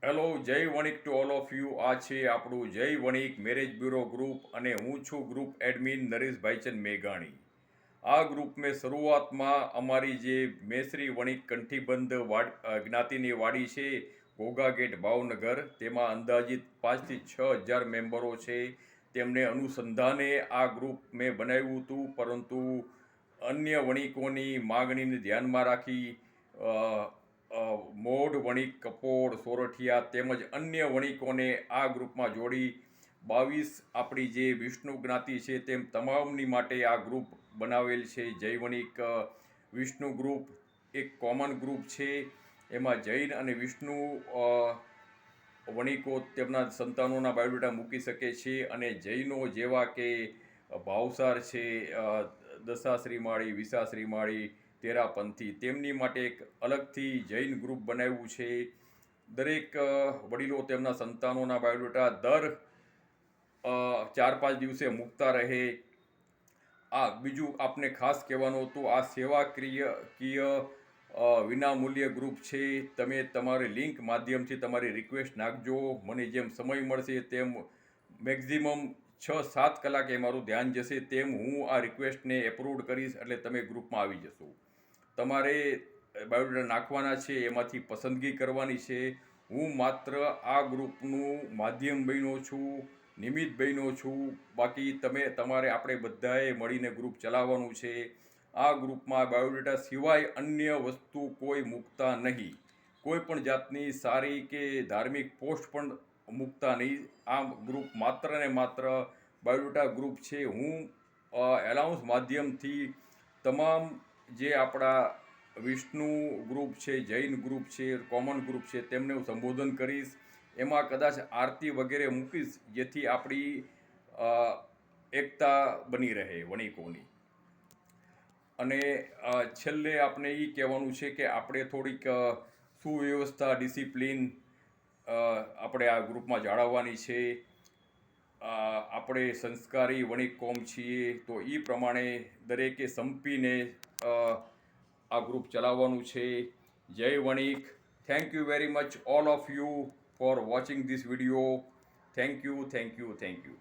Hello, જય વણિક to all of you. આ છે આપણું જય વણિક મેરેજ બ્યુરો ગ્રુપ અને હું છું ગ્રુપ એડમિન નરેશ ભાઈચંદ મેઘાણી. આ ગ્રુપ મેં શરૂઆતમાં અમારી જે મેસરી વણિક કંઠીબંધ જ્ઞાતિની વાડી છે ઘોઘા ગેટ ભાવનગર, તેમાં અંદાજિત 5 થી 6 હજાર મેમ્બરો છે. તેમને અનુસંધાને આ ગ્રુપ મેં બનાવ્યું હતું, પરંતુ અન્ય વણિકોની માગણીને ધ્યાનમાં રાખી મોઢ વણિક, કપોળ, સોરઠિયા તેમજ અન્ય વણિકોને આ ગ્રુપમાં જોડી 22 આપણી જે વિષ્ણુ જ્ઞાતિ છે તેમ તમામની માટે આ ગ્રુપ બનાવેલ છે. જય વણિક વિષ્ણુ ગ્રુપ એક કોમન ગ્રુપ છે. એમાં જૈન અને વિષ્ણુ વણિકો તેમના સંતાનોના બાયોડેટા મૂકી શકે છે, અને જૈનો જેવા કે ભાવસાર છે, દશાશ્રી માળી, વિશાશ્રી માળી, તેરાપંથી, તેમની માટે એક અલગથી જૈન ગ્રુપ બનાવ્યું છે. દરેક વડીલો તેમના સંતાનોના બાયોડેટા દર 4-5 દિવસે મૂકતા રહે. બીજું આપને ખાસ કહેવાનું હતું, આ સેવાકીય વિનામૂલ્ય ગ્રુપ છે. તમે તમારી લિંક માધ્યમથી તમારી રિક્વેસ્ટ નાખજો. મને જેમ સમય મળશે તેમ મેક્ઝિમમ 6-7 કલાકે મારું ધ્યાન જશે તેમ હું આ રિક્વેસ્ટને એપ્રુવ કરીશ, એટલે તમે ગ્રુપમાં આવી જશો. તમારે બાયોડેટા નાખવાના છે, એમાંથી પસંદગી કરવાની છે. હું માત્ર આ ગ્રુપનું માધ્યમ બન્યો છું, નિમિત્ત બન્યો છું. બાકી તમારે આપણે બધાએ મળીને ગ્રુપ ચલાવવાનું છે. આ ગ્રુપમાં બાયોડેટા સિવાય અન્ય વસ્તુ કોઈ મૂકતા નહીં. કોઈ પણ જાતની સારી કે ધાર્મિક પોસ્ટ પણ મૂકતા નહીં. આ ગ્રુપ માત્ર ને માત્ર બાયોડેટા ગ્રુપ છે. હું એનાઉન્સ માધ્યમથી તમામ જે આપણા વિષ્ણુ ગ્રુપ છે, જૈન ગ્રુપ છે, કોમન ગ્રુપ છે, તેમને હું સંબોધન કરીશ. એમાં કદાચ આરતી વગેરે મૂકીશ, જેથી આપણી એકતા બની રહે વણિકોની. અને છેલ્લે આપણે એ કહેવાનું છે કે આપણે થોડીક સુવ્યવસ્થા, ડિસિપ્લિન આપણે આ ગ્રુપમાં જાળવવાની છે. આપણે સંસ્કારી વણિક કોમ છીએ, તો એ પ્રમાણે દરેકે સંપીને આ ગ્રુપ ચલાવવાનું છે. જય વણિક. Thank you very much all of you for watching this video. Thank you, thank you, thank you.